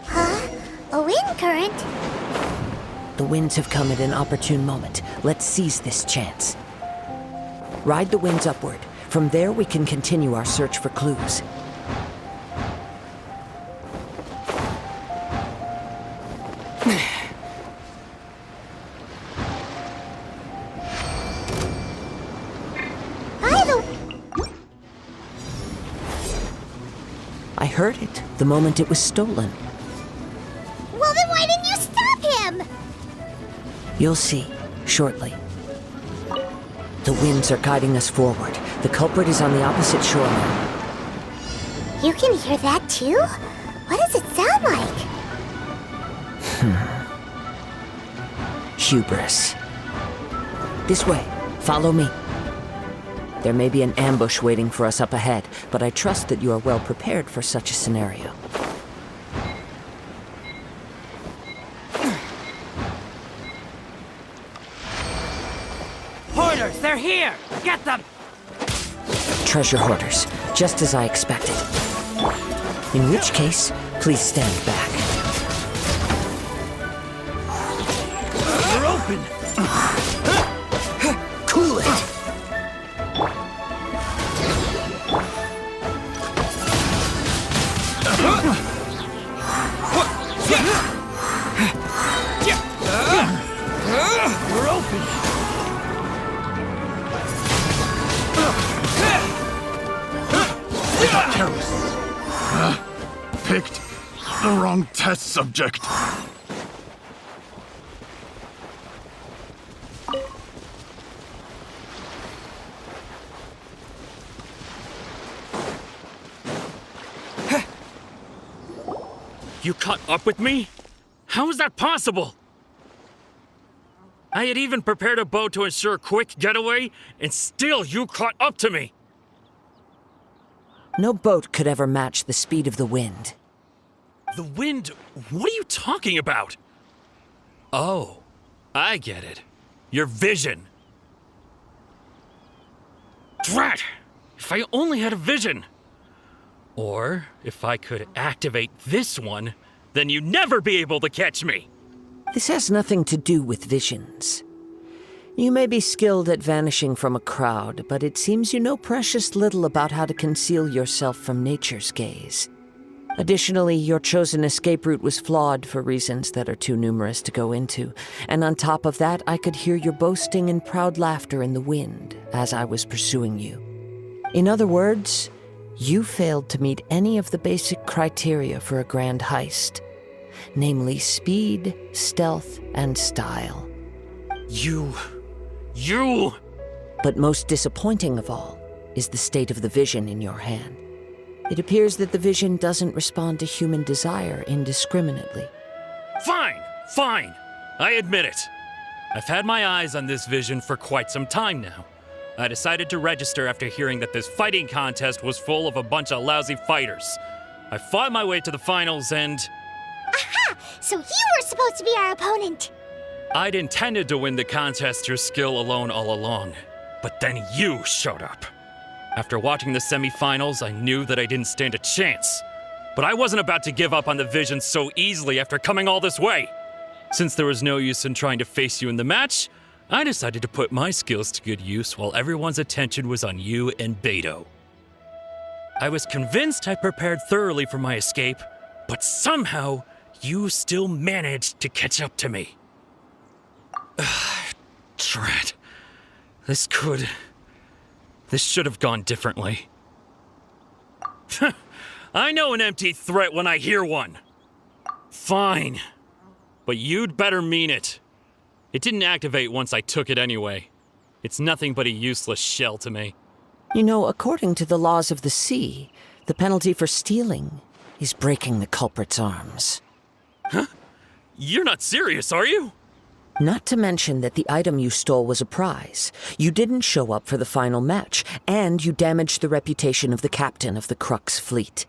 Huh? A wind current? The winds have come at an opportune moment. Let's seize this chance. Ride the winds upward. From there, we can continue our search for clues. I heard it the moment it was stolen. Well, then why didn't you stop him? You'll see, shortly. The winds are guiding us forward. The culprit is on the opposite shore now. You can hear that too? What does it sound like? Hubris. This way. Follow me. There may be an ambush waiting for us up ahead, but I trust that you are well prepared for such a scenario. Hoarders, they're here! Get them! Treasure hoarders, just as I expected. In which case, please stand back. They're open! Cool it! We're open! Terrorists. Picked the wrong test subject. You caught up with me? How is that possible? I had even prepared a boat to ensure a quick getaway, and still you caught up to me! No boat could ever match the speed of the wind. The wind? What are you talking about? Oh, I get it. Your vision. Drat! If I only had a vision! Or, if I could activate this one, then you'd never be able to catch me! This has nothing to do with visions. You may be skilled at vanishing from a crowd, but it seems you know precious little about how to conceal yourself from nature's gaze. Additionally, your chosen escape route was flawed for reasons that are too numerous to go into, and on top of that, I could hear your boasting and proud laughter in the wind as I was pursuing you. In other words, you failed to meet any of the basic criteria for a grand heist, namely speed, stealth, and style. You... But most disappointing of all is the state of the vision in your hand. It appears that the vision doesn't respond to human desire indiscriminately. Fine. I admit it. I've had my eyes on this vision for quite some time now. I decided to register after hearing that this fighting contest was full of a bunch of lousy fighters. I fought my way to the finals and... Aha! So you were supposed to be our opponent! I'd intended to win the contest through skill alone all along, but then you showed up. After watching the semifinals, I knew that I didn't stand a chance. But I wasn't about to give up on the vision so easily after coming all this way. Since there was no use in trying to face you in the match, I decided to put my skills to good use while everyone's attention was on you and Beto. I was convinced I prepared thoroughly for my escape, but somehow you still managed to catch up to me. Drat. This should have gone differently. I know an empty threat when I hear one. Fine. But you'd better mean it. It didn't activate once I took it anyway. It's nothing but a useless shell to me. You know, according to the laws of the sea, the penalty for stealing is breaking the culprit's arms. Huh? You're not serious, are you? Not to mention that the item you stole was a prize. You didn't show up for the final match, and you damaged the reputation of the captain of the Crux fleet.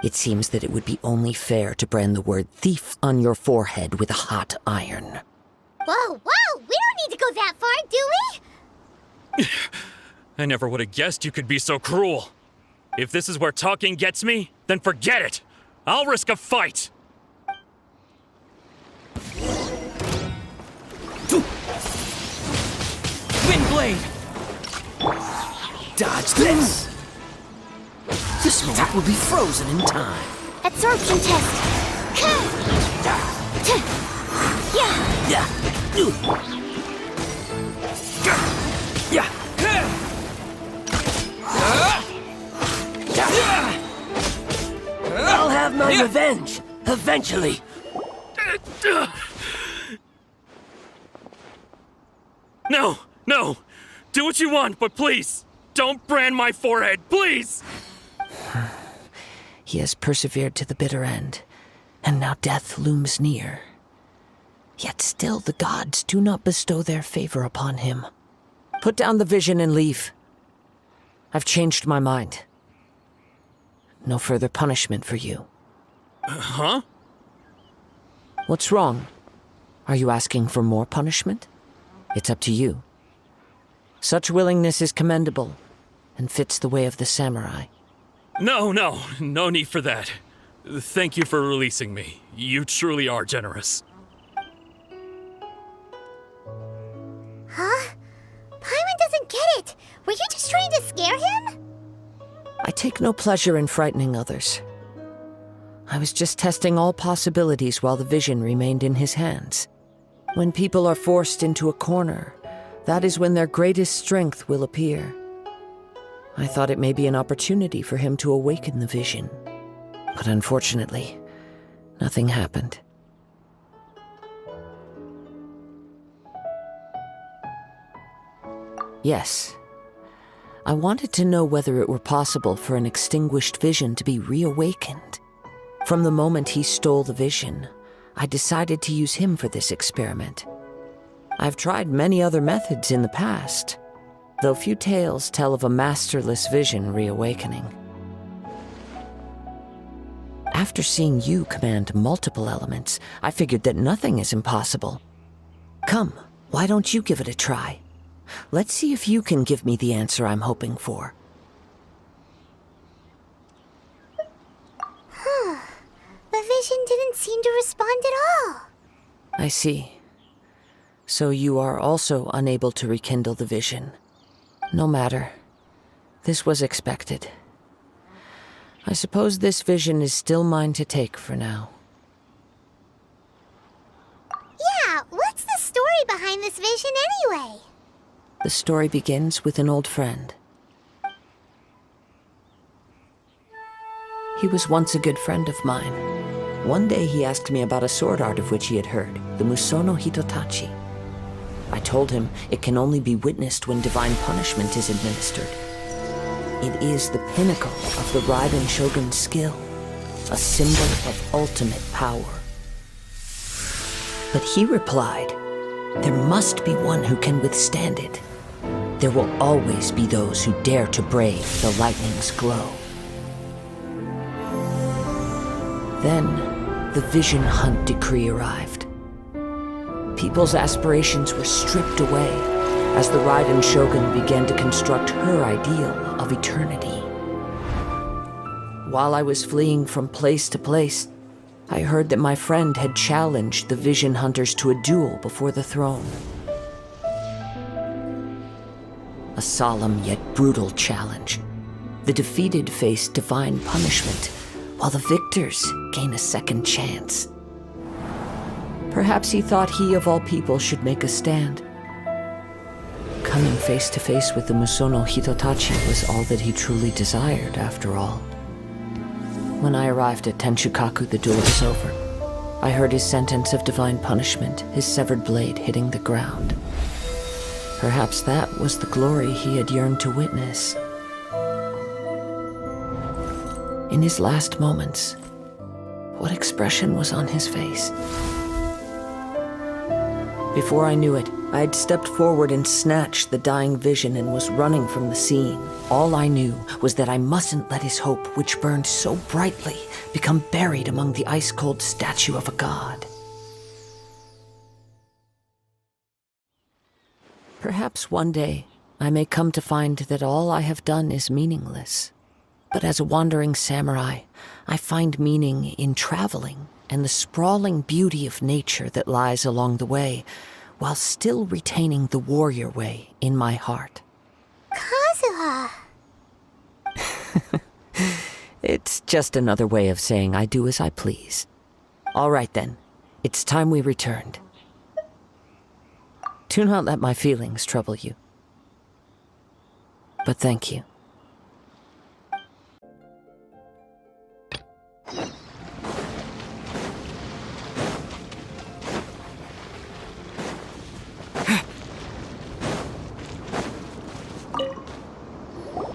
It seems that it would be only fair to brand the word thief on your forehead with a hot iron. Whoa, we don't need to go that far, do we? I never would have guessed you could be so cruel. If this is where talking gets me, then forget it! I'll risk a fight! Windblade! Dodge this! This moment will be frozen in time. Absorption test. Yeah. Yeah. Yeah. I'll have my revenge, eventually. No, no! Do what you want, but please, don't brand my forehead, please! He has persevered to the bitter end, and now death looms near. Yet still the gods do not bestow their favor upon him. Put down the vision and leave. I've changed my mind. No further punishment for you. Huh? What's wrong? Are you asking for more punishment? It's up to you. Such willingness is commendable, and fits the way of the samurai. No need for that. Thank you for releasing me. You truly are generous. Huh? Paimon doesn't get it. Were you just trying to scare him? I take no pleasure in frightening others. I was just testing all possibilities while the vision remained in his hands. When people are forced into a corner, that is when their greatest strength will appear. I thought it may be an opportunity for him to awaken the vision. But unfortunately, nothing happened. Yes. I wanted to know whether it were possible for an extinguished vision to be reawakened. From the moment he stole the vision, I decided to use him for this experiment. I've tried many other methods in the past, though few tales tell of a masterless vision reawakening. After seeing you command multiple elements, I figured that nothing is impossible. Come, why don't you give it a try? Let's see if you can give me the answer I'm hoping for. The vision didn't seem to respond at all. I see. So you are also unable to rekindle the vision. No matter. This was expected. I suppose this vision is still mine to take for now. Yeah, what's the story behind this vision anyway? The story begins with an old friend. He was once a good friend of mine. One day he asked me about a sword art of which he had heard, the Musono Hitotachi. I told him it can only be witnessed when divine punishment is administered. It is the pinnacle of the Raiden Shogun's skill, a symbol of ultimate power. But he replied, there must be one who can withstand it. There will always be those who dare to brave the lightning's glow. Then, the Vision Hunt decree arrived. People's aspirations were stripped away as the Raiden Shogun began to construct her ideal of eternity. While I was fleeing from place to place, I heard that my friend had challenged the Vision Hunters to a duel before the throne. A solemn yet brutal challenge. The defeated face divine punishment, while the victors gain a second chance. Perhaps he thought he of all people should make a stand. Coming face to face with the Musono Hitotachi was all that he truly desired, after all. When I arrived at Tenshukaku, the duel was over. I heard his sentence of divine punishment, his severed blade hitting the ground. Perhaps that was the glory he had yearned to witness. In his last moments, what expression was on his face? Before I knew it, I had stepped forward and snatched the dying vision and was running from the scene. All I knew was that I mustn't let his hope, which burned so brightly, become buried among the ice-cold statue of a god. Perhaps one day I may come to find that all I have done is meaningless. But as a wandering samurai, I find meaning in traveling and the sprawling beauty of nature that lies along the way, while still retaining the warrior way in my heart. Kazuha. It's just another way of saying I do as I please. All right then, it's time we returned. Do not let my feelings trouble you. But thank you.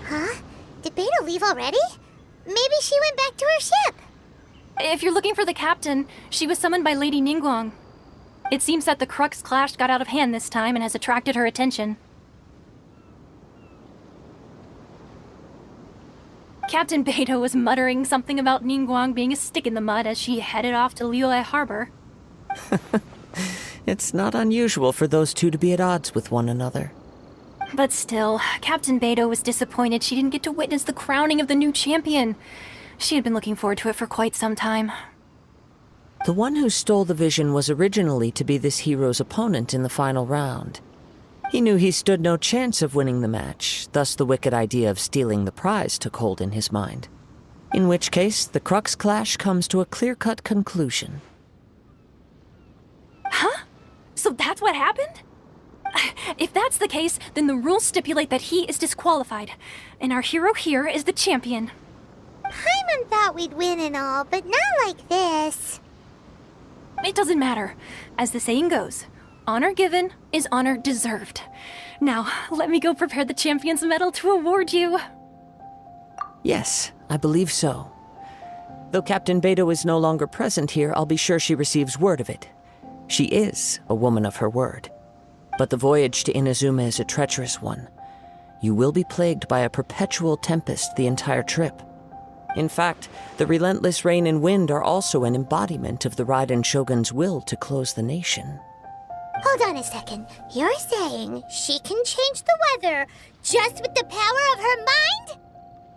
Huh? Did Beta leave already? Maybe she went back to her ship. If you're looking for the captain, she was summoned by Lady Ningguang. It seems that the Crux clash got out of hand this time and has attracted her attention. Captain Beidou was muttering something about Ningguang being a stick in the mud as she headed off to Liyue Harbor. It's not unusual for those two to be at odds with one another. But still, Captain Beidou was disappointed she didn't get to witness the crowning of the new champion. She had been looking forward to it for quite some time. The one who stole the vision was originally to be this hero's opponent in the final round. He knew he stood no chance of winning the match, thus the wicked idea of stealing the prize took hold in his mind. In which case, the Crux clash comes to a clear-cut conclusion. Huh? So that's what happened? If that's the case, then the rules stipulate that he is disqualified, and our hero here is the champion. Paimon thought we'd win and all, but not like this. It doesn't matter. As the saying goes, honor given is honor deserved. Now, let me go prepare the champion's medal to award you. Yes, I believe so. Though Captain Beidou is no longer present here, I'll be sure she receives word of it. She is a woman of her word. But the voyage to Inazuma is a treacherous one. You will be plagued by a perpetual tempest the entire trip. In fact, the relentless rain and wind are also an embodiment of the Raiden Shogun's will to close the nation. Hold on a second. You're saying she can change the weather just with the power of her mind?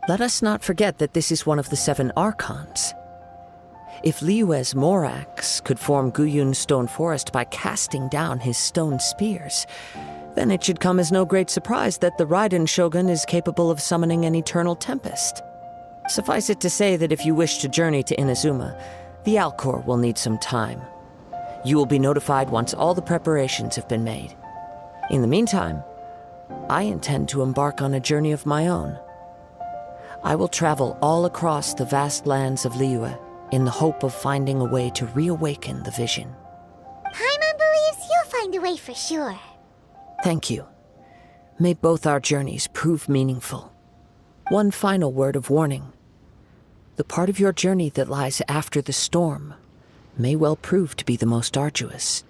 Let us not forget that this is one of the 7 Archons. If Liyue's Morax could form Guyun's stone forest by casting down his stone spears, then it should come as no great surprise that the Raiden Shogun is capable of summoning an eternal tempest. Suffice it to say that if you wish to journey to Inazuma, the Alcor will need some time. You will be notified once all the preparations have been made. In the meantime, I intend to embark on a journey of my own. I will travel all across the vast lands of Liyue in the hope of finding a way to reawaken the vision. Paimon believes you'll find a way for sure. Thank you. May both our journeys prove meaningful. One final word of warning. The part of your journey that lies after the storm may well prove to be the most arduous.